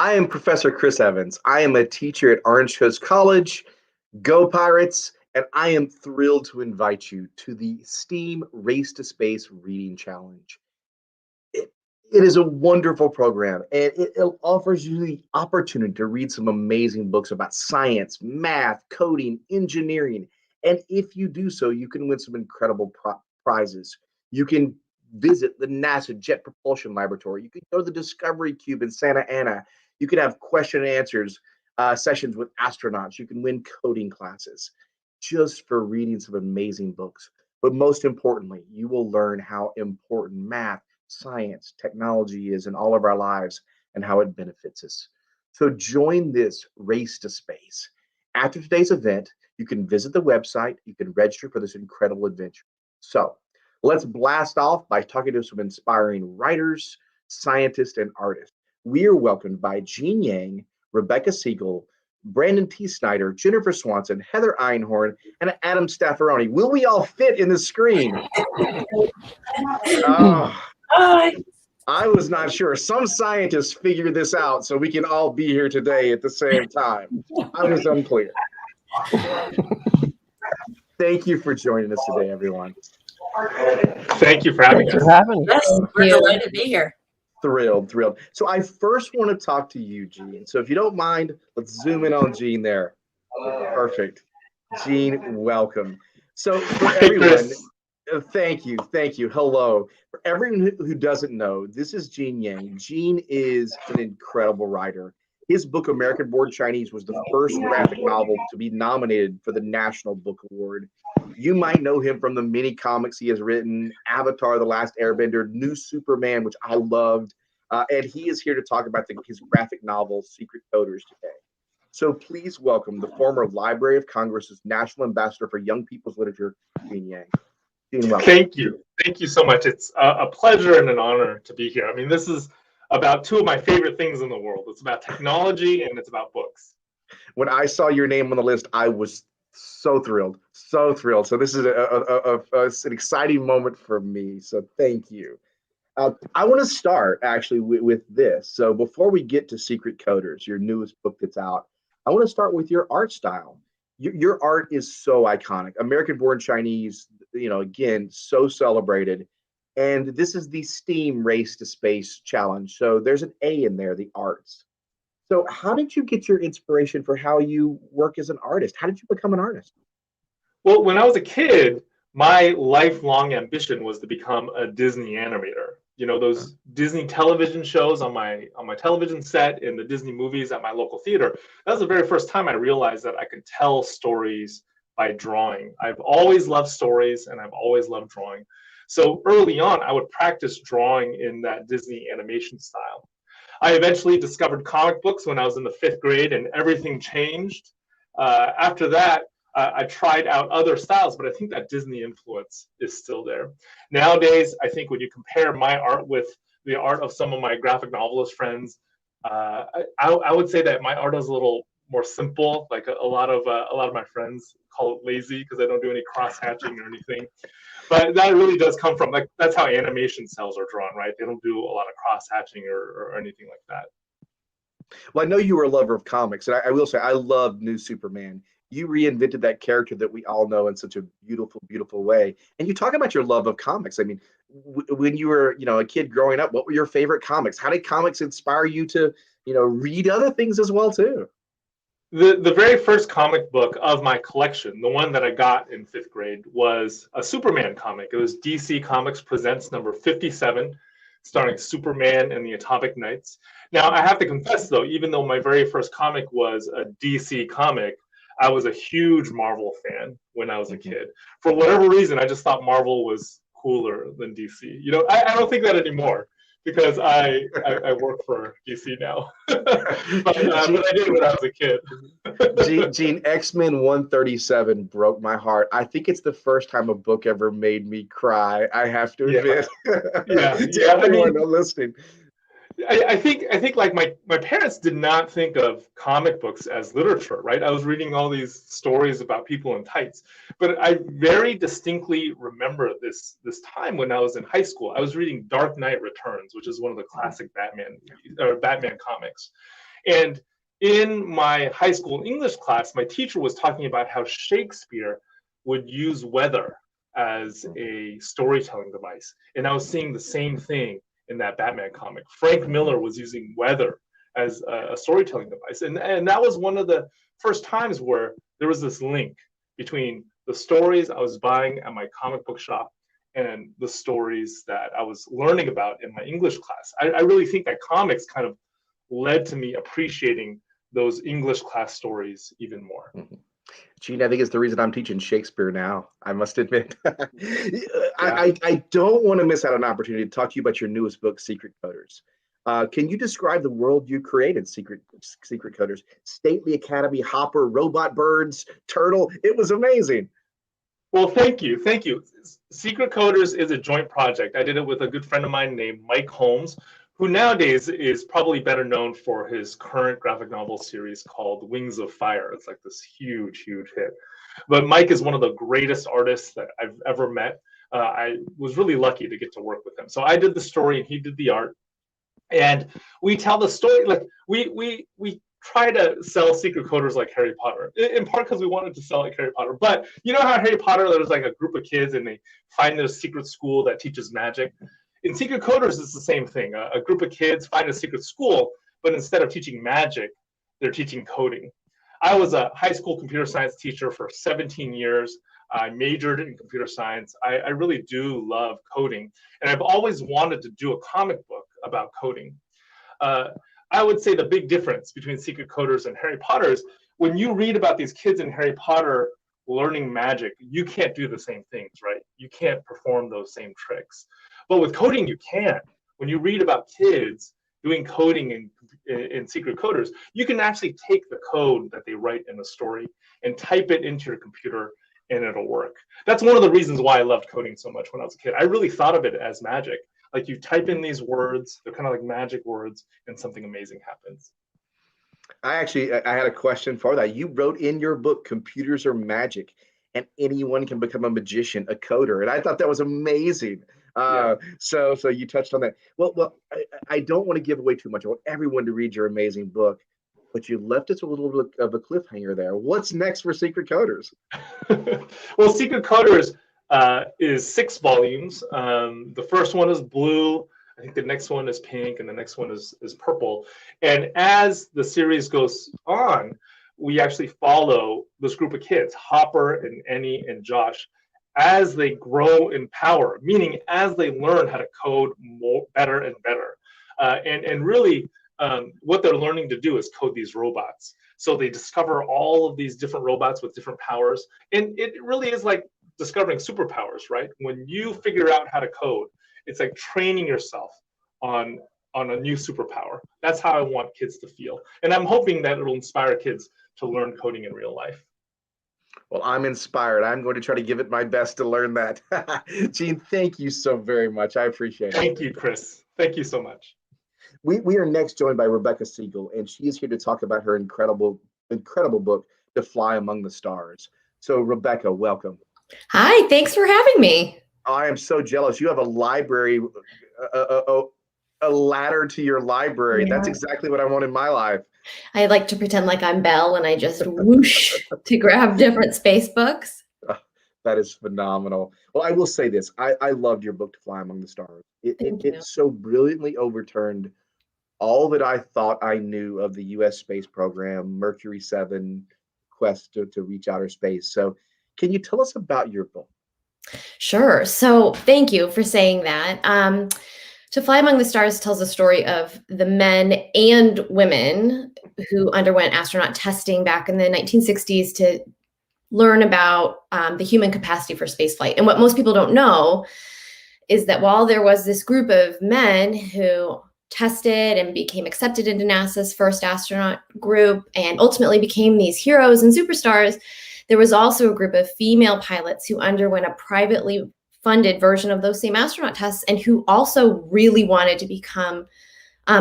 I am Professor Chris Evans. I am a teacher at Orange Coast College. Go Pirates! And I am thrilled to invite you to the STEAM Race to Space Reading Challenge. It, it is a wonderful program, and it offers you the opportunity to read some amazing books about science, math, coding, engineering. And if you do so, you can win some incredible prizes. You can visit the NASA Jet Propulsion Laboratory. You can go to the Discovery Cube in Santa Ana. You can have question and answers sessions with astronauts. You can win coding classes just for reading some amazing books. But most importantly, you will learn how important math, science, technology is in all of our lives and how it benefits us. So join this race to space. After today's event, you can visit the website, you can register for this incredible adventure. So let's blast off by talking to some inspiring writers, scientists, and artists. We are welcomed by Gene Yang, Rebecca Siegel, Brandon T. Snider, Jennifer Swanson, Heather Einhorn, and Adam Staffaroni. Will we all fit in the screen? Oh, I was not sure. Some scientists figured this out so we can all be here today at the same time. I was unclear. Thank you for joining us today, everyone. Thank you for having us. Yes, we're delighted to be here. Thrilled. So I first want to talk to you, Gene. So if you don't mind, let's zoom in on Gene there. Perfect. Gene, welcome. So for everyone, thank you. Hello. For everyone who doesn't know, this is Gene Yang. Gene is an incredible writer. His book, American Born Chinese, was the first graphic novel to be nominated for the National Book Award. You might know him from the many comics he has written, Avatar, The Last Airbender, New Superman, which I loved. And he is here to talk about his graphic novel, Secret Coders, today. So please welcome the former Library of Congress's National Ambassador for Young People's Literature, Gene Yang. Gene, welcome. Thank you. Thank you so much. It's a pleasure and an honor to be here. I mean, this is about two of my favorite things in the world. It's about technology and it's about books. When I saw your name on the list, I was so thrilled. So this is an exciting moment for me. So thank you. I want to start actually with this. So before we get to Secret Coders, your newest book that's out, I want to start with your art style. Your art is so iconic. American Born Chinese, again, so celebrated. And this is the STEAM Race to Space Challenge. So there's an A in there, the arts. So how did you get your inspiration for how you work as an artist? How did you become an artist? Well, when I was a kid, my lifelong ambition was to become a Disney animator. Those Disney television shows on my television set, in the Disney movies at my local theater. That was the very first time I realized that I could tell stories by drawing. I've always loved stories and I've always loved drawing. So early on, I would practice drawing in that Disney animation style. I eventually discovered comic books when I was in the 5th grade, and everything changed. After that, I tried out other styles, but I think that Disney influence is still there. Nowadays, I think when you compare my art with the art of some of my graphic novelist friends, I would say that my art is a little more simple. Like a lot of my friends call it lazy because I don't do any cross hatching or anything. But that really does come from, that's how animation cells are drawn, right? They don't do a lot of cross hatching or anything like that. Well, I know you were a lover of comics, and I will say I love New Superman. You reinvented that character that we all know in such a beautiful, beautiful way. And you talk about your love of comics. I mean, when you were, a kid growing up, what were your favorite comics? How did comics inspire you to, read other things as well too? The very first comic book of my collection, the one that I got in 5th grade, was a Superman comic. It was DC Comics Presents number 57, starring Superman and the Atomic Knights. Now, I have to confess, though, even though my very first comic was a DC comic, I was a huge Marvel fan when I was a kid. For whatever reason, I just thought Marvel was cooler than DC. I don't think that anymore, because I work for DC now. but I did when I was a kid. Gene, X-Men 137 broke my heart. I think it's the first time a book ever made me cry, I have to admit. Yeah. Everyone listening. I think like my parents did not think of comic books as literature, right? I was reading all these stories about people in tights, but I very distinctly remember this time when I was in high school. I was reading Dark Knight Returns, which is one of the classic Batman comics. And in my high school English class, my teacher was talking about how Shakespeare would use weather as a storytelling device. And I was seeing the same thing in that Batman comic. Frank Miller was using weather as a storytelling device. And that was one of the first times where there was this link between the stories I was buying at my comic book shop and the stories that I was learning about in my English class. I really think that comics kind of led to me appreciating those English class stories even more. Gene, I think it's the reason I'm teaching Shakespeare now, I must admit. I don't want to miss out on an opportunity to talk to you about your newest book, Secret Coders. Can you describe the world you created, Secret Coders? Stately Academy, Hopper, robot birds, turtle. It was amazing. Well, thank you. Thank you. Secret Coders is a joint project. I did it with a good friend of mine named Mike Holmes, who nowadays is probably better known for his current graphic novel series called Wings of Fire. It's like this huge, huge hit. But Mike is one of the greatest artists that I've ever met. I was really lucky to get to work with him. So I did the story and he did the art. And we tell the story, like we try to sell Secret Coders like Harry Potter, in part because we wanted to sell like Harry Potter. But you know how Harry Potter, there's like a group of kids and they find their secret school that teaches magic. In Secret Coders, it's the same thing. A group of kids find a secret school, but instead of teaching magic, they're teaching coding. I was a high school computer science teacher for 17 years. I majored in computer science. I really do love coding. And I've always wanted to do a comic book about coding. I would say the big difference between Secret Coders and Harry Potter is when you read about these kids in Harry Potter learning magic, you can't do the same things, right? You can't perform those same tricks. But with coding, you can. When you read about kids doing coding in Secret Coders, you can actually take the code that they write in the story and type it into your computer and it'll work. That's one of the reasons why I loved coding so much when I was a kid. I really thought of it as magic. Like you type in these words, they're kind of like magic words, and something amazing happens. I had a question for that. You wrote in your book, computers are magic, and anyone can become a magician, a coder. And I thought that was amazing. So you touched on that. Well, I don't want to give away too much. I want everyone to read your amazing book, but you left us a little bit of a cliffhanger there. What's next for Secret Coders? Well, Secret Coders is 6 volumes. The first one is blue. I think the next one is pink, and the next one is purple. And as the series goes on, we actually follow this group of kids, Hopper and Annie and Josh, as they grow in power, meaning as they learn how to code better and better. And really, what they're learning to do is code these robots. So they discover all of these different robots with different powers. And it really is like discovering superpowers, right? When you figure out how to code, it's like training yourself on a new superpower. That's how I want kids to feel. And I'm hoping that it'll inspire kids to learn coding in real life. Well, I'm inspired. I'm going to try to give it my best to learn that. Gene, thank you so very much. I appreciate it. Thank you, Chris. Thank you so much. We are next joined by Rebecca Siegel, and she is here to talk about her incredible book, To Fly Among the Stars. So, Rebecca, welcome. Hi, thanks for having me. I am so jealous. You have a library, a ladder to your library. Yeah. That's exactly what I want in my life. I like to pretend like I'm Belle and I just whoosh to grab different space books. That is phenomenal. Well, I will say this. I loved your book, To Fly Among the Stars. It so brilliantly overturned all that I thought I knew of the U.S. space program, Mercury 7, quest to reach outer space. So can you tell us about your book? Sure. So thank you for saying that. To Fly Among the Stars tells a story of the men and women who underwent astronaut testing back in the 1960s to learn about the human capacity for spaceflight. And what most people don't know is that while there was this group of men who tested and became accepted into NASA's first astronaut group and ultimately became these heroes and superstars, there was also a group of female pilots who underwent a privately funded version of those same astronaut tests and who also really wanted to become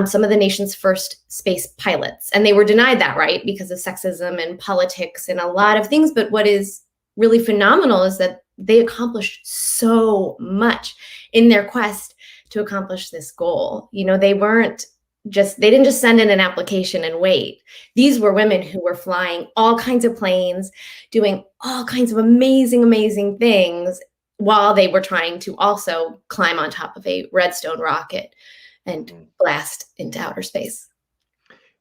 some of the nation's first space pilots. And they were denied that right because of sexism and politics and a lot of things. But what is really phenomenal is that they accomplished so much in their quest to accomplish this goal. You know, they weren't they didn't just send in an application and wait. These were women who were flying all kinds of planes, doing all kinds of amazing, amazing things while they were trying to also climb on top of a Redstone rocket and blast into outer space.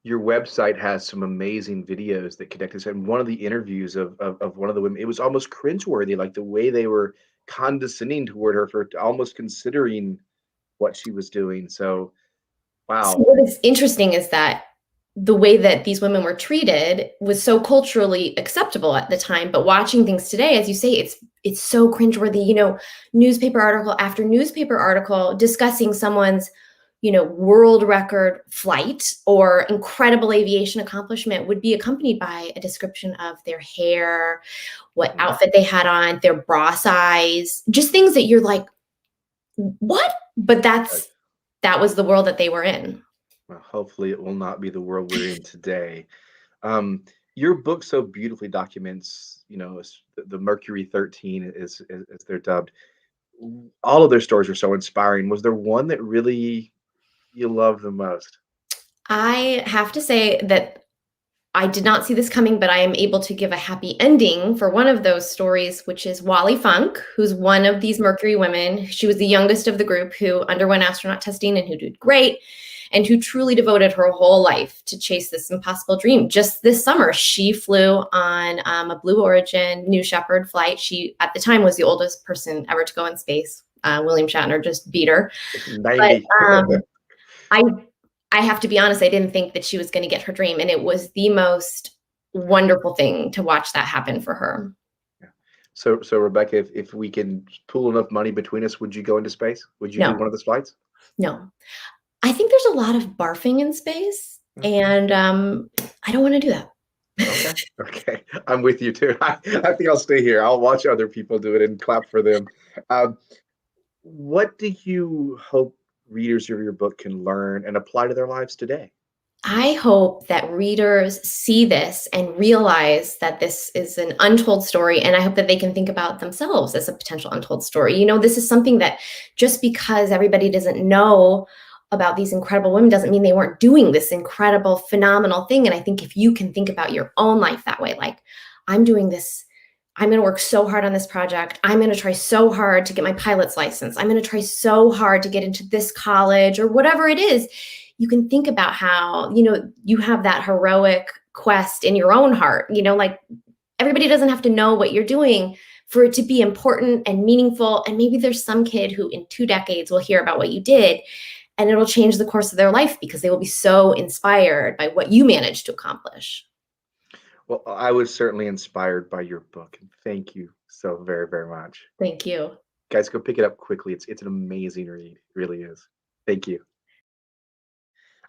Your website has some amazing videos that connect us. And one of the interviews of one of the women, it was almost cringeworthy, like the way they were condescending toward her for almost considering what she was doing. So, wow. So what is interesting is that the way that these women were treated was so culturally acceptable at the time, but watching things today, as you say, it's so cringeworthy. You know, newspaper article after newspaper article discussing someone's, you know, world record flight or incredible aviation accomplishment would be accompanied by a description of their hair, what outfit they had on, their bra size, just things that you're like, what? But that was the world that they were in. Well, hopefully it will not be the world we're in today. Your book so beautifully documents, you know, the Mercury 13 as they're dubbed. All of their stories are so inspiring. Was there one that really you love the most? I have to say that I did not see this coming, but I am able to give a happy ending for one of those stories, which is Wally Funk, who's one of these Mercury women. She was the youngest of the group who underwent astronaut testing and who did great, and who truly devoted her whole life to chase this impossible dream. Just this summer, she flew on a Blue Origin New Shepard flight. She, at the time, was the oldest person ever to go in space. William Shatner just beat her. 90. But I have to be honest, I didn't think that she was going to get her dream. And it was the most wonderful thing to watch that happen for her. So Rebecca, if we can pool enough money between us, would you go into space? Would you do one of those flights? No. I think there's a lot of barfing in space, and I don't want to do that. Okay. I'm with you too. I think I'll stay here. I'll watch other people do it and clap for them. What do you hope readers of your book can learn and apply to their lives today? I hope that readers see this and realize that this is an untold story, and I hope that they can think about themselves as a potential untold story. You know, this is something that just because everybody doesn't know about these incredible women doesn't mean they weren't doing this incredible, phenomenal thing. And I think if you can think about your own life that way, like, I'm doing this, I'm going to work so hard on this project. I'm going to try so hard to get my pilot's license. I'm going to try so hard to get into this college or whatever it is. You can think about how, you know, you have that heroic quest in your own heart. You know, like, everybody doesn't have to know what you're doing for it to be important and meaningful. And maybe there's some kid who in 2 decades will hear about what you did, and it'll change the course of their life because they will be so inspired by what you managed to accomplish. Well, I was certainly inspired by your book. Thank you so very, very much. Thank you. Guys, go pick it up quickly. It's an amazing read. It really is. Thank you.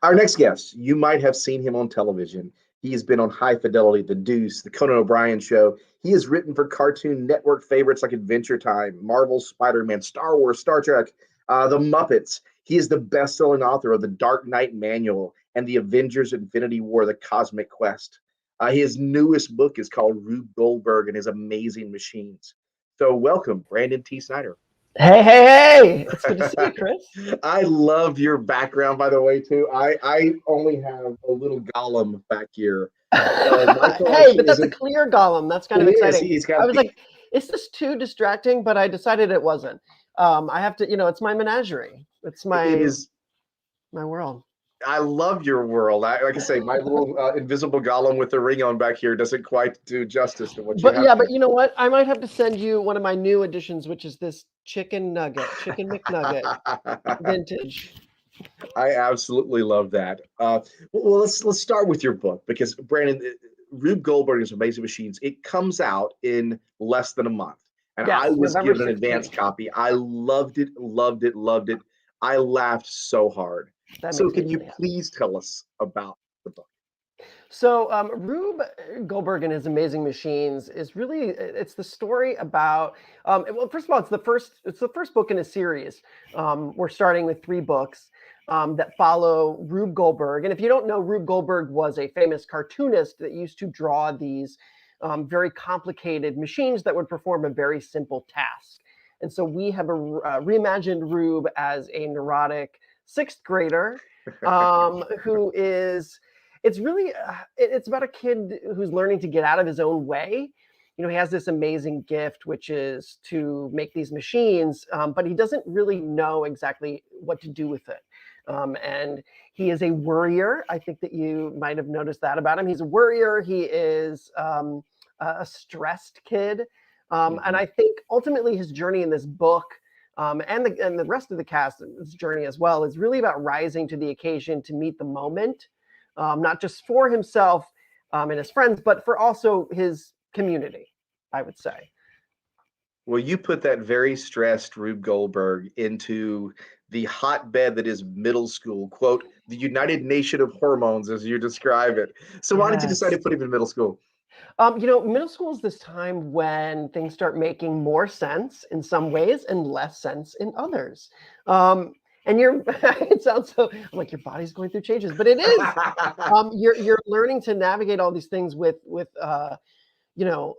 Our next guest, you might have seen him on television. He has been on High Fidelity, The Deuce, The Conan O'Brien Show. He has written for Cartoon Network favorites like Adventure Time, Marvel, Spider-Man, Star Wars, Star Trek, The Muppets. He is the best-selling author of The Dark Knight Manual and The Avengers Infinity War, The Cosmic Quest. His newest book is called Rube Goldberg and His Amazing Machines. So welcome, Brandon T. Snider. Hey! It's good to see you, Chris. I love your background, by the way, too. I only have a little golem back here. Hey, but that's a clear golem. That's kind of exciting. I was like, is this too distracting? But I decided it wasn't. I have to, you know, it's my menagerie. It's my world. I love your world. Like I say, my little invisible golem with the ring on back here doesn't quite do justice to what you have. Yeah, but you know what? I might have to send you one of my new additions, which is this chicken McNugget, vintage. I absolutely love that. Well, let's start with your book, because Brandon, Rube Goldberg is Amazing Machines. It comes out in less than a month, and I was given an advance copy. I loved it. I laughed so hard. So can you please tell us about the book? So Rube Goldberg and His Amazing Machines is really, it's the story about, well, first of all, it's the first book in a series. We're starting with 3 books that follow Rube Goldberg. And if you don't know, Rube Goldberg was a famous cartoonist that used to draw these very complicated machines that would perform a very simple task. And so we have reimagined Rube as a neurotic 6th grader who is, it's really, it's about a kid who's learning to get out of his own way. You know, he has this amazing gift, which is to make these machines, but he doesn't really know exactly what to do with it. And he is a worrier. I think that you might have noticed that about him. He's a worrier. He is a stressed kid. And I think ultimately his journey in this book, and the rest of the cast's journey as well, is really about rising to the occasion to meet the moment, not just for himself and his friends, but for also his community, I would say. Well, you put that very stressed Rube Goldberg into the hotbed that is middle school, quote, the United Nation of hormones, as you describe it. So why did you decide to Yes. put him in middle school? You know, middle school is this time when things start making more sense in some ways and less sense in others. And you're, it sounds so, I'm like, your body's going through changes, but it is. You're learning to navigate all these things with you know,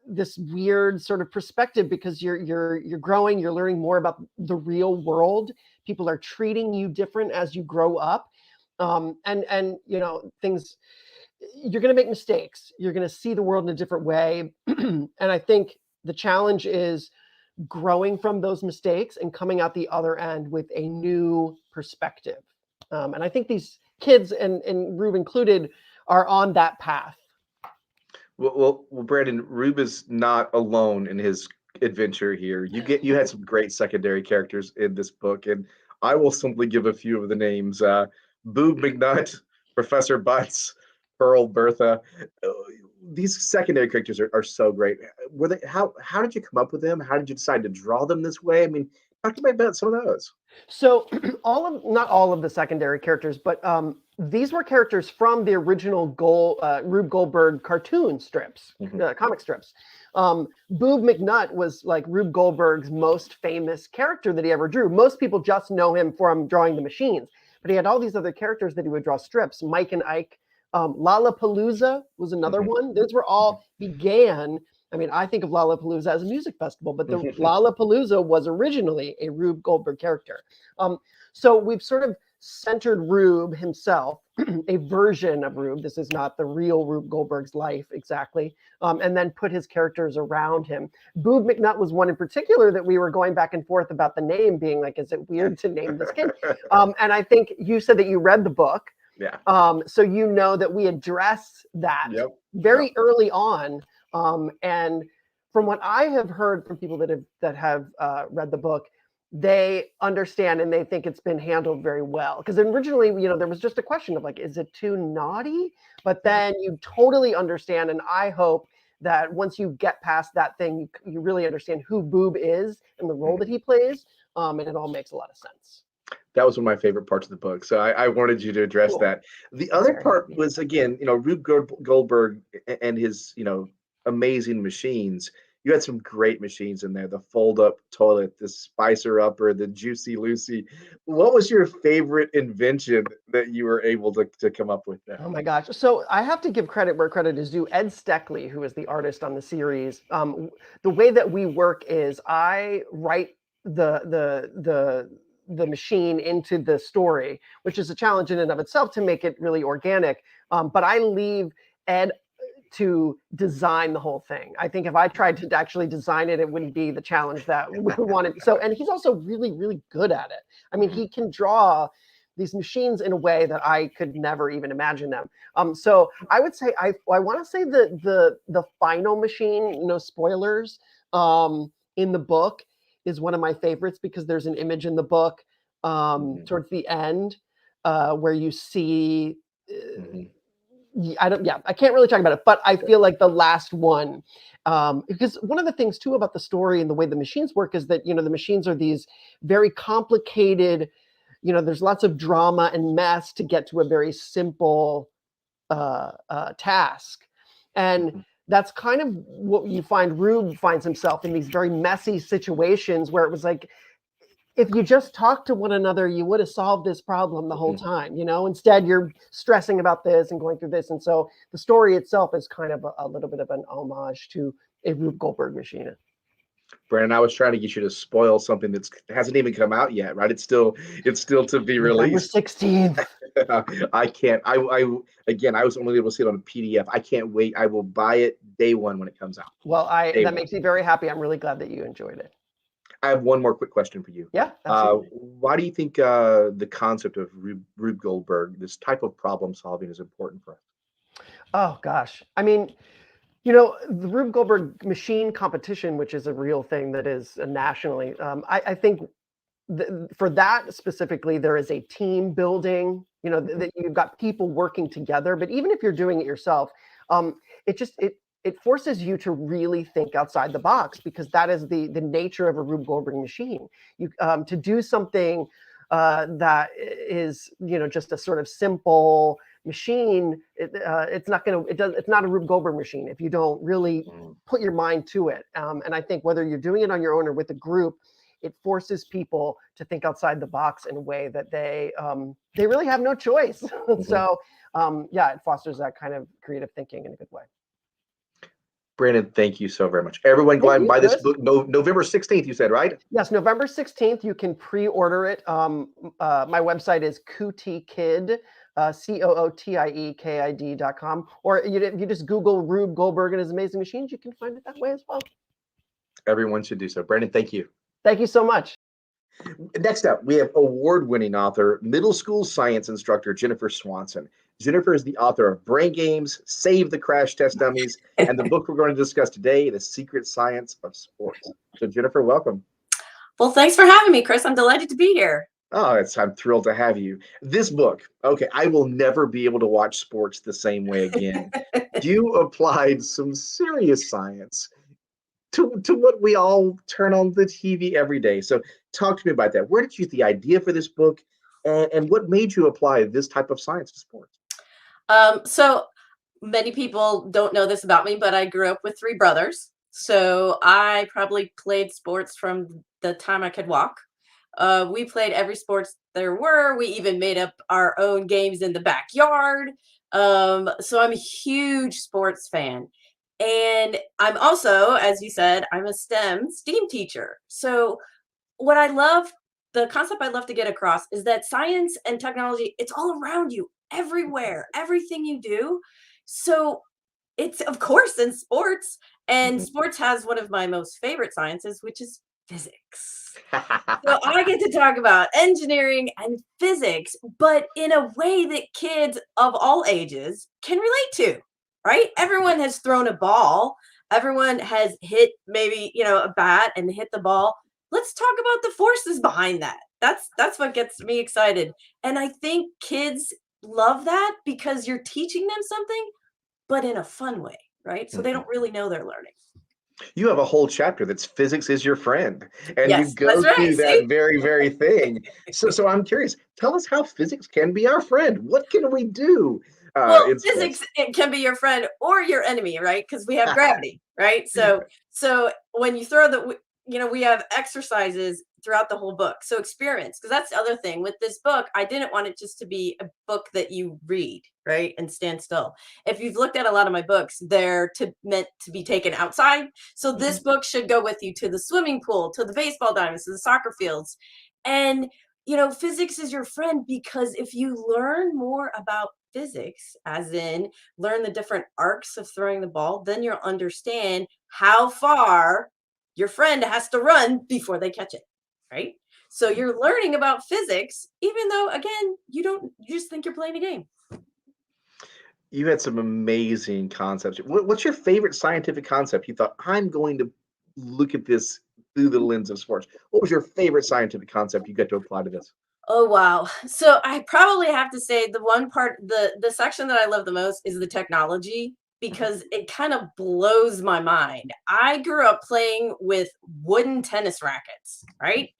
this weird sort of perspective, because you're growing, you're learning more about the real world. People are treating you different as you grow up. And you know, things, you're going to make mistakes. You're going to see the world in a different way. And I think the challenge is growing from those mistakes and coming out the other end with a new perspective. And I think these kids, and Rube included, are on that path. Well, Brandon, Rube is not alone in his adventure here. You had some great secondary characters in this book, and I will simply give a few of the names: Boob McNutt, Professor Butts, Pearl Bertha. Uh, These secondary characters are so great. Were they how did you come up with them? How did you decide to draw them this way? I mean, talk to me about some of those. So not all of the secondary characters, but these were characters from the original Rube Goldberg cartoon strips, comic strips. Boob McNutt was like Rube Goldberg's most famous character that he ever drew. Most people just know him from drawing the machines, but he had all these other characters that he would draw strips. Mike and Ike. Lollapalooza was another one. Those were all began. I mean, I think of Lollapalooza as a music festival, but the Lollapalooza was originally a Rube Goldberg character. So we've sort of centered Rube himself, a version of Rube. This is not the real Rube Goldberg's life exactly. And then put his characters around him. Boob McNutt was one in particular that we were going back and forth about the name, being like, is it weird to name this kid? And I think you said that you read the book. Yeah. So you know that we address that very early on. And from what I have heard from people that have read the book, they understand and they think it's been handled very well. Because originally, you know, there was just a question of like, is it too naughty? But then you totally understand, and I hope that once you get past that thing, you really understand who Boob is and the role that he plays, and it all makes a lot of sense. That was one of my favorite parts of the book. So I wanted you to address that. The other part was, again, you know, Rube Goldberg and his, you know, amazing machines. You had some great machines in there: the fold-up toilet, the Spicer Upper, the Juicy Lucy. What was your favorite invention that you were able to come up with there? Oh my gosh. So I have to give credit where credit is due. Ed Steckley, who is the artist on the series, the way that we work is I write the machine into the story, which is a challenge in and of itself to make it really organic. But I leave Ed to design the whole thing. I think if I tried to actually design it, it wouldn't be the challenge that we wanted. So, and he's also really, really good at it. I mean, he can draw these machines in a way that I could never even imagine them. So I would say I want to say the final machine, no spoilers, in the book is one of my favorites, because there's an image in the book towards the end where you see. I can't really talk about it, but I feel like the last one, because one of the things too about the story and the way the machines work is that, you know, the machines are these very complicated, you know, there's lots of drama and mess to get to a very simple task. And that's kind of what you find Rube finds himself in, these very messy situations where it was like, if you just talked to one another, you would have solved this problem the whole time, you know. Instead, you're stressing about this and going through this. And so the story itself is kind of a little bit of an homage to a Rube Goldberg machine. Brandon, I was trying to get you to spoil something that hasn't even come out yet, right? It's still to be November released. 16th. I can't. Again, I was only able to see it on a PDF. I can't wait. I will buy it day one when it comes out. Well, Day that one. makes me very happy. I'm really glad that you enjoyed it. I have one more quick question for you. Yeah, absolutely. Why do you think the concept of Rube Goldberg, this type of problem solving, is important for us? Oh gosh. I mean, the Rube Goldberg machine competition, which is a real thing that is nationally, I think for that specifically, there is a team building, that you've got people working together. But even if you're doing it yourself, it forces you to really think outside the box, because that is the nature of a Rube Goldberg machine. You to do something that is just a sort of simple machine. It's not a Rube Goldberg machine if you don't really put your mind to it. And I think whether you're doing it on your own or with a group, it forces people to think outside the box in a way that they really have no choice. So yeah, it fosters that kind of creative thinking in a good way. Brandon, thank you so very much. Everyone, go Thank out and you, buy this Chris. book. November 16th, you said, right? Yes, November 16th. You can pre-order it. My website is cootiekid, COOTIEKID.com. Or if you just Google Rube Goldberg and his amazing machines, you can find it that way as well. Everyone should do so. Brandon, thank you. Thank you so much. Next up, we have award-winning author, middle school science instructor, Jennifer Swanson. Jennifer is the author of Brain Games, Save the Crash Test Dummies, and the book we're going to discuss today, The Secret Science of Sports. So Jennifer, welcome. Well, thanks for having me, Chris. I'm delighted to be here. Oh, I'm thrilled to have you. This book, okay, I will never be able to watch sports the same way again. You applied some serious science to what we all turn on the TV every day. So talk to me about that. Where did you get the idea for this book, and what made you apply this type of science to sports? So many people don't know this about me, but I grew up with three brothers. So I probably played sports from the time I could walk. We played every sports there were. We even made up our own games in the backyard. So I'm a huge sports fan. And I'm also, as you said, I'm a STEAM teacher. So what I love, the concept I love to get across is that science and technology, it's all around you, everywhere, everything you do. So it's, of course, in sports, and Mhm. sports has one of my most favorite sciences, which is physics. So I get to talk about engineering and physics, but in a way that kids of all ages can relate to, right? Everyone has thrown a ball. Everyone has hit maybe, a bat and hit the ball. Let's talk about the forces behind that. That's what gets me excited. And I think kids love that because you're teaching them something, but in a fun way, right? So they Mhm. don't really know they're learning. You have a whole chapter that's physics is your friend, and you Yes, that's go right. through See? that very, very thing. So I'm curious. Tell us how physics can be our friend. What can we do Well, in physics, sports? it can be your friend or your enemy, right? Because we have gravity, right? So when you throw we have exercises throughout the whole book. So experiments, because that's the other thing with this book. I didn't want it just to be a book that you read, right, and stand still. If you've looked at a lot of my books, they're meant to be taken outside. So this Mhm. book should go with you to the swimming pool, to the baseball diamonds, to the soccer fields, and physics is your friend because if you learn more about physics, as in learn the different arcs of throwing the ball, then you'll understand how far your friend has to run before they catch it, right? So you're learning about physics, even though, again, you just think you're playing a game. You had some amazing concepts. What's your favorite scientific concept? You thought, I'm going to look at this through the lens of sports. What was your favorite scientific concept you got to apply to this? Oh wow. So I probably have to say the one part, the section that I love the most is the technology Mhm. because it kind of blows my mind. I grew up playing with wooden tennis rackets, right?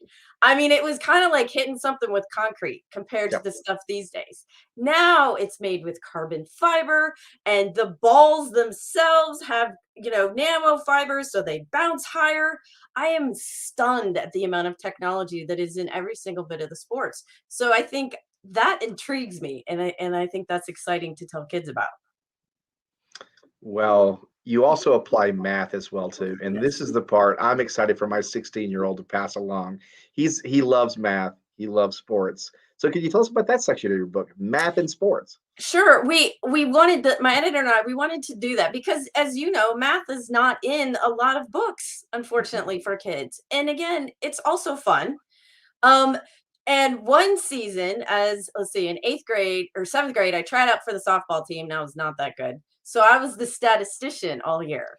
I mean, it was kind of like hitting something with concrete compared to Yep. the stuff these days. Now it's made with carbon fiber, and the balls themselves have, nano fibers, so they bounce higher. I am stunned at the amount of technology that is in every single bit of the sports. So I think that intrigues me, and I think that's exciting to tell kids about. Well, You also apply math as well too, and this is the part I'm excited for my 16-year-old to pass along. He loves math. He loves sports. So could you tell us about that section of your book, math and sports? Sure. We wanted my editor and I, we wanted to do that because, as you know, math is not in a lot of books, unfortunately, for kids. And again, it's also fun. Um, and one season, as let's see, in 8th grade or 7th grade, I tried out for the softball team. And I was not that good. So I was the statistician all year.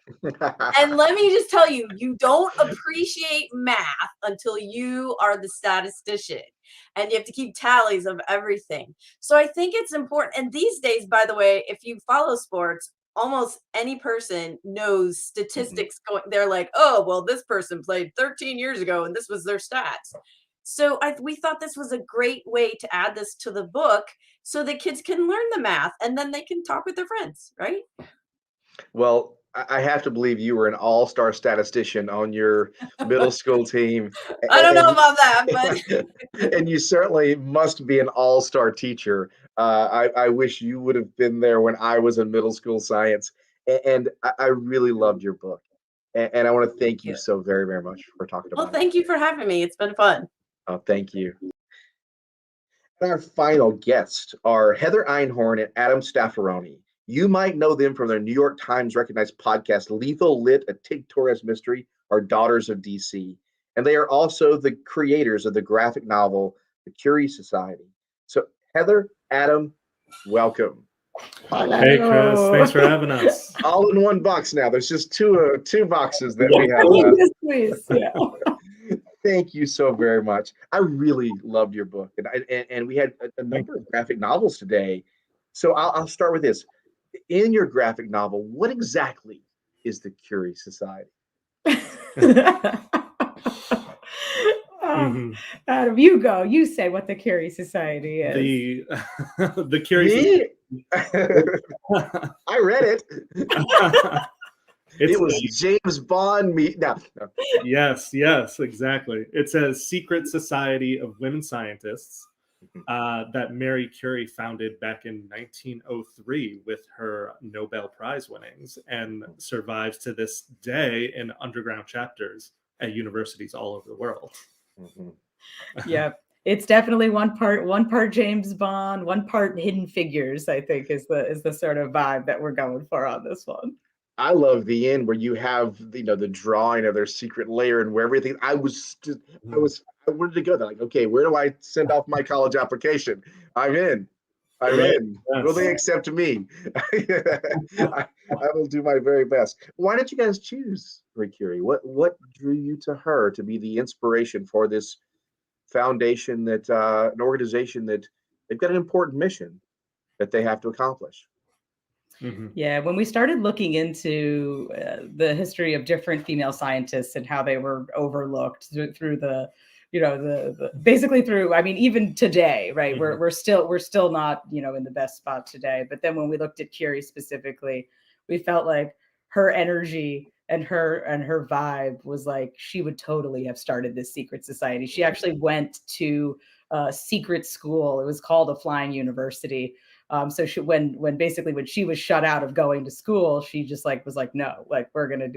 And let me just tell you, you don't appreciate math until you are the statistician. And you have to keep tallies of everything. So I think it's important. And these days, by the way, if you follow sports, almost any person knows statistics going. They're like, oh, well, this person played 13 years ago and this was their stats. So we thought this was a great way to add this to the book so that kids can learn the math and then they can talk with their friends, right? Well, I have to believe you were an all-star statistician on your middle school team. I don't know about that, but And you certainly must be an all-star teacher. I wish you would have been there when I was in middle school science. And I really loved your book. And I want to thank you so very, very much for talking well, about it. thank you for having me. It's been fun. Oh, thank you. And our final guests are Heather Einhorn and Adam Staffaroni. You might know them from their New York Times recognized podcast, Lethal Lit, a Tig Torres mystery, or Daughters of DC. And they are also the creators of the graphic novel, The Curious Society. So, Heather, Adam, welcome. Hey, Chris. Thanks for having us. All in one box now. There's just two boxes that we have left. Yes, please. Yeah. Thank you so very much. I really loved your book, and we had a number of graphic novels today. So I'll start with this. In your graphic novel, what exactly is the Curious Society? Adam, you go. You say what the Curious Society is. The Curious. I read it. It was James Bond. No. Yes, exactly. It says secret society of women scientists that Mary Curie founded back in 1903 with her Nobel Prize winnings and survives to this day in underground chapters at universities all over the world. Yeah, it's definitely one part James Bond, one part Hidden Figures, I think is the sort of vibe that we're going for on this one. I love the end where you have the drawing of their secret lair and where everything. I wanted to go there. Like, okay, where do I send off my college application? I'm in. Yes. Will they accept me? I will do my very best. Why did you guys choose Marie Curie? What drew you to her to be the inspiration for this foundation, that an organization that they've got an important mission that they have to accomplish? Yeah, when we started looking into the history of different female scientists and how they were overlooked through the basically through, I mean, even today, right? We're still not, in the best spot today. But then when we looked at Curie specifically, we felt like her energy and her vibe was like she would totally have started this secret society. She actually went to a secret school. It was called a flying university. So when she was shut out of going to school, she just was like, no, we're gonna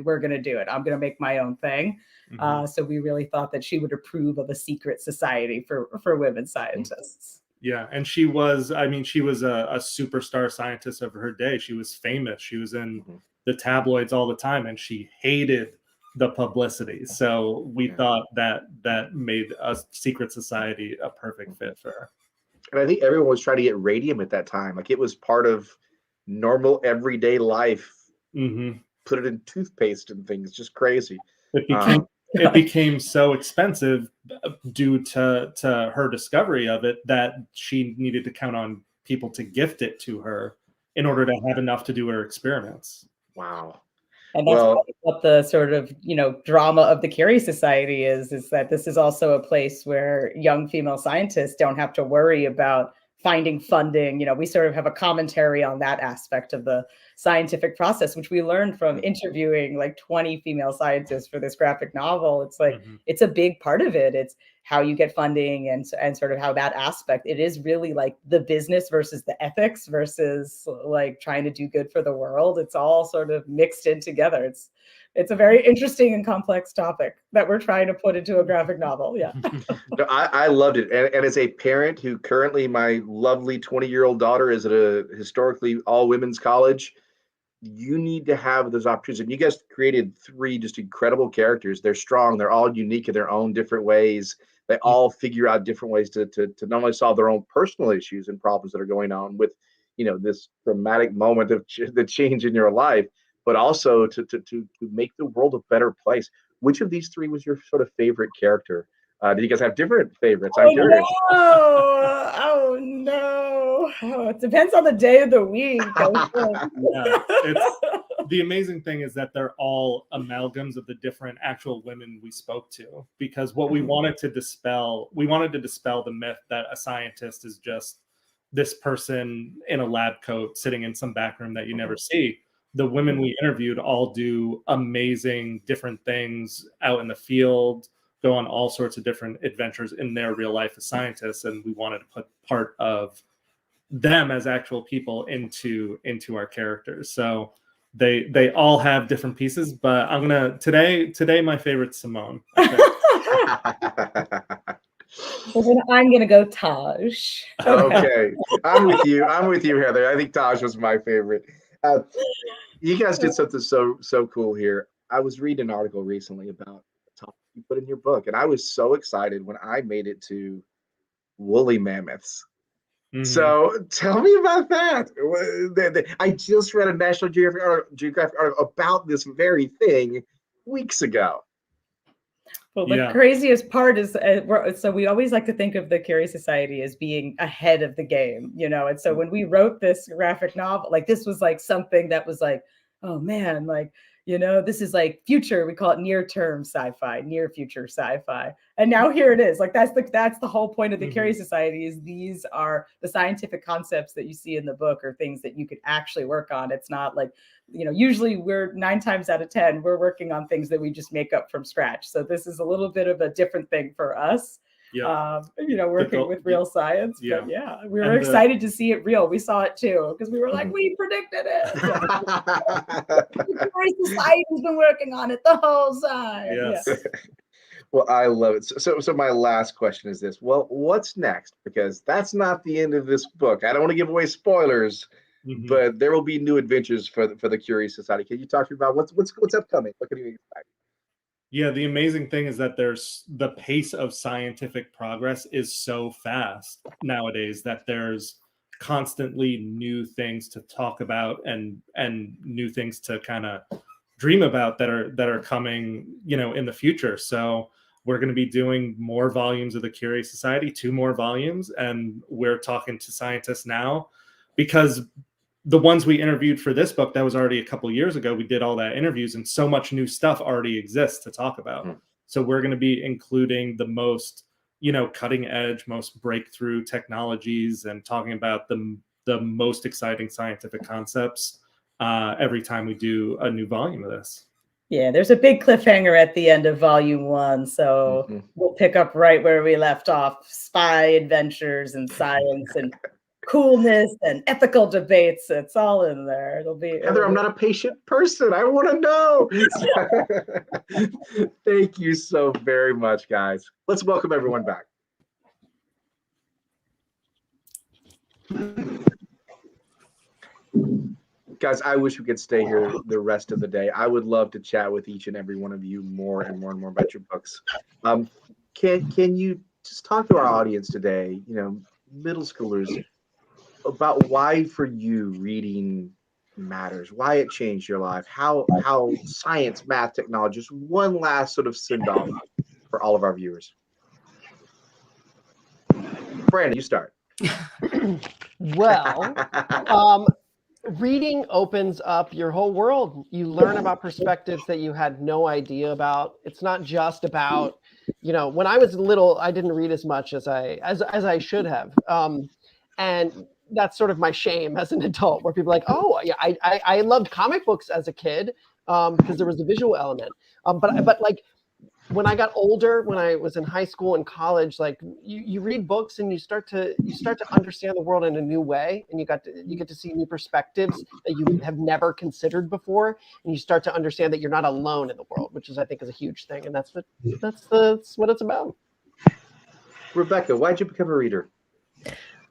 do it. I'm gonna make my own thing. So we really thought that she would approve of a secret society for women scientists. Yeah, and she was a superstar scientist of her day. She was famous. She was in the tabloids all the time, and she hated the publicity. So we thought that made a secret society a perfect fit for her. And I think everyone was trying to get radium at that time. Like, it was part of normal everyday life. Put it in toothpaste and things. Just crazy. It became so expensive due to her discovery of it that she needed to count on people to gift it to her in order to have enough to do her experiments. Wow. And that's what the sort of, drama of the Curie Society is that this is also a place where young female scientists don't have to worry about finding funding. We sort of have a commentary on that aspect of the scientific process, which we learned from interviewing like 20 female scientists for this graphic novel. It's like, it's a big part of it. It's how you get funding and sort of how that aspect, it is really like the business versus the ethics versus like trying to do good for the world. It's all sort of mixed in together. It's a very interesting and complex topic that we're trying to put into a graphic novel. Yeah. No, I loved it. And as a parent who currently, my lovely 20-year-old daughter is at a historically all women's college, you need to have those opportunities. And you guys created 3 just incredible characters. They're strong. They're all unique in their own different ways. They all figure out different ways to not only solve their own personal issues and problems that are going on with, this dramatic moment of the change in your life, but also to make the world a better place. Which of these 3 was your sort of favorite character? Did you guys have different favorites? I'm curious. Oh no! It depends on the day of the week. The amazing thing is that they're all amalgams of the different actual women we spoke to, because what we wanted to dispel the myth that a scientist is just this person in a lab coat sitting in some back room that you never see. The women we interviewed all do amazing different things out in the field, go on all sorts of different adventures in their real life as scientists, and we wanted to put part of them as actual people into our characters. So they all have different pieces, but I'm gonna today my favorite's Simone. Well, then I'm gonna go Taj. Okay. I'm with you, Heather. I think Taj was my favorite. You guys did something so cool here. I was reading an article recently about the topic you put in your book, and I was so excited when I made it to woolly mammoths. So tell me about that. I just read a National Geographic article about this very thing weeks ago. Well, the craziest part is, so we always like to think of the Curie Society as being ahead of the game, and so when we wrote this graphic novel, like this was like something that was like, oh man, like, this is like future, we call it near term sci-fi, near future sci-fi. And now here it is. Like that's the whole point of the Curie Society, is these are the scientific concepts that you see in the book are things that you could actually work on. It's not like, usually we're 9 times out of 10, we're working on things that we just make up from scratch. So this is a little bit of a different thing for us. Working with real science. Yeah. But yeah, we were excited to see it real. We saw it too, because we were like, we predicted it. The Curie Society's been working on it the whole time. Yes. Yeah. Well, I love it. So my last question is this. Well, what's next? Because that's not the end of this book. I don't want to give away spoilers, but there will be new adventures for the Curie Society. Can you talk to me about what's upcoming? What can you expect? Yeah, the amazing thing is that there's the pace of scientific progress is so fast nowadays that there's constantly new things to talk about and new things to kind of dream about that are coming, in the future. So we're going to be doing more volumes of the Curie Society, 2 more volumes, and we're talking to scientists now, because the ones we interviewed for this book, that was already a couple of years ago. We did all that interviews, and so much new stuff already exists to talk about. So we're going to be including the most, cutting edge, most breakthrough technologies, and talking about the most exciting scientific concepts every time we do a new volume of this. Yeah, there's a big cliffhanger at the end of volume 1. So we'll pick up right where we left off. Spy adventures and science and coolness and ethical debates. It's all in there. Heather, I'm not a patient person. I want to know. Thank you so very much, guys. Let's welcome everyone back. Guys, I wish we could stay here the rest of the day. I would love to chat with each and every one of you more and more and more about your books. Can you just talk to our audience today, middle schoolers, about why for you reading matters, why it changed your life, how science, math, technology, just one last sort of send-off for all of our viewers. Brandon, you start. Well, reading opens up your whole world. You learn about perspectives that you had no idea about. It's not just about, when I was little, I didn't read as much as I should have. And that's sort of my shame as an adult, where people are like, oh yeah, I loved comic books as a kid because there was a visual element. But like when I got older, when I was in high school and college, like you read books and you start to understand the world in a new way, and you get to see new perspectives that you have never considered before, and you start to understand that you're not alone in the world, which I think is a huge thing, and that's what it's about. Rebecca, why'd you become a reader?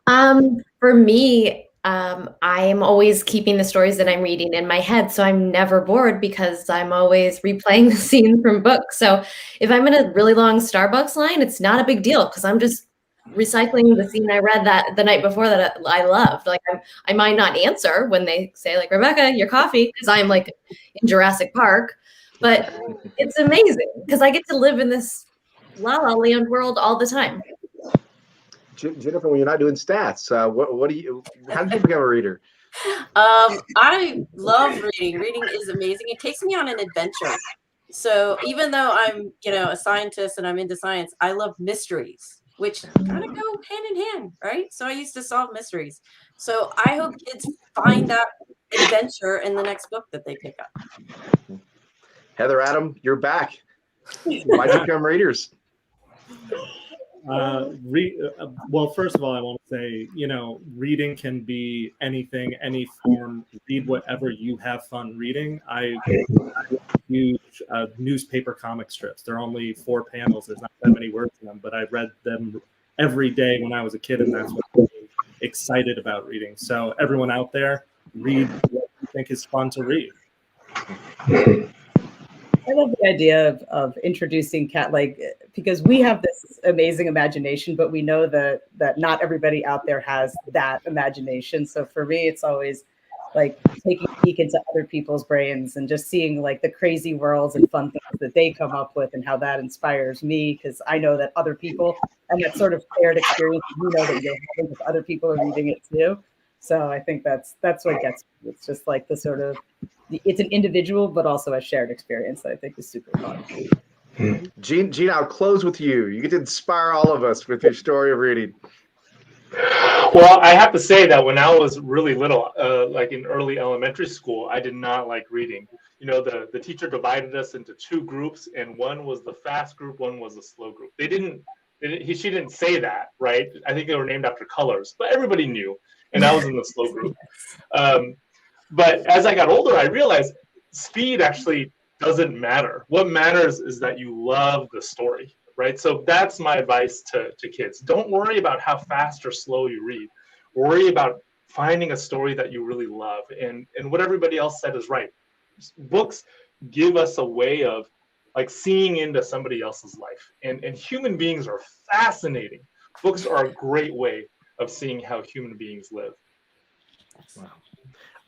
For me, I am always keeping the stories that I'm reading in my head, so I'm never bored because I'm always replaying the scene from books. So if I'm in a really long Starbucks line, it's not a big deal because I'm just recycling the scene I read that the night before that I loved. Like I might not answer when they say like, Rebecca, your coffee, because I'm like in Jurassic Park, but it's amazing because I get to live in this La La Land world all the time. Jennifer, when you're not doing stats, what do you? How did you become a reader? I love reading. Reading is amazing. It takes me on an adventure. So even though I'm, a scientist and I'm into science, I love mysteries, which kind of go hand in hand, right? So I used to solve mysteries. So I hope kids find that adventure in the next book that they pick up. Heather, Adam, you're back. Why'd you become readers? Well, first of all, I want to say, reading can be anything, any form. Read whatever you have fun reading. I use newspaper comic strips. They're only 4 panels. There's not that many words in them, but I read them every day when I was a kid, and that's what made me excited about reading. So everyone out there, read what you think is fun to read. I love the idea of introducing because we have this amazing imagination, but we know that not everybody out there has that imagination. So for me, it's always like taking a peek into other people's brains and just seeing like the crazy worlds and fun things that they come up with and how that inspires me, because I know that other people and that sort of shared experience, that you're having with other people are reading it too. So I think that's what gets me. It's just like it's an individual, but also a shared experience that I think is super fun. Gene, I'll close with you. You get to inspire all of us with your story of reading. Well, I have to say that when I was really little, like in early elementary school, I did not like reading. The teacher divided us into 2 groups, and one was the fast group, one was the slow group. She didn't say that, right? I think they were named after colors, but everybody knew, and I was in the slow group. But as I got older, I realized speed actually doesn't matter. What matters is that you love the story, right? So that's my advice to kids. Don't worry about how fast or slow you read. Worry about finding a story that you really love. And what everybody else said is right. Books give us a way of like seeing into somebody else's life. And human beings are fascinating. Books are a great way of seeing how human beings live. Wow.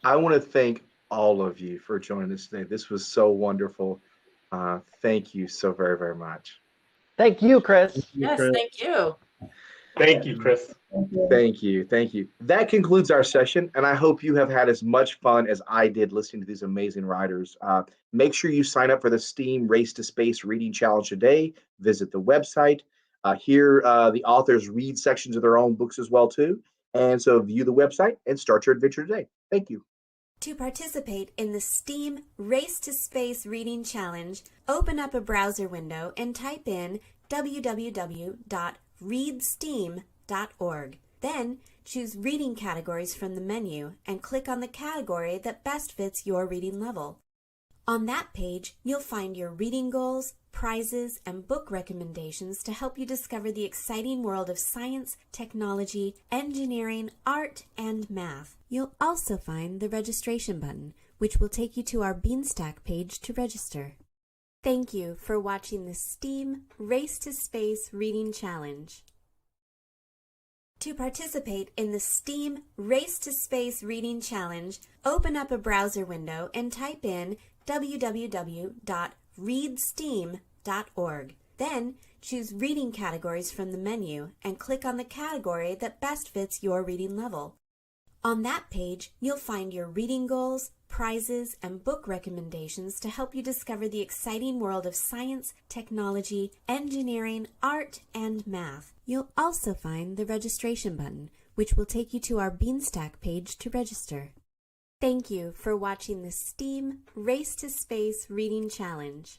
I want to thank all of you for joining us today. This was so wonderful. Thank you so very, very much. Thank you, Chris. Yes, thank you. Thank you, Chris. Thank you. Thank you. That concludes our session, and I hope you have had as much fun as I did listening to these amazing writers. Make sure you sign up for the STEAM Race to Space Reading Challenge today. Visit the website. Here, the authors read sections of their own books as well, too. And so view the website and start your adventure today. Thank you. To participate in the STEAM Race to Space Reading Challenge, open up a browser window and type in www.readsteam.org. Then choose reading categories from the menu and click on the category that best fits your reading level. On that page, you'll find your reading goals, prizes, and book recommendations to help you discover the exciting world of science, technology, engineering, art, and math. You'll also find the registration button, which will take you to our Beanstack page to register. Thank you for watching the STEAM Race to Space Reading Challenge. To participate in the STEAM Race to Space Reading Challenge, open up a browser window and type in www.readsteam.org. Then choose reading categories from the menu and click on the category that best fits your reading level. On that page, you'll find your reading goals, prizes, and book recommendations to help you discover the exciting world of science, technology, engineering, art, and math. You'll also find the registration button, which will take you to our Beanstack page to register. Thank you for watching the STEAM Race to Space Reading Challenge.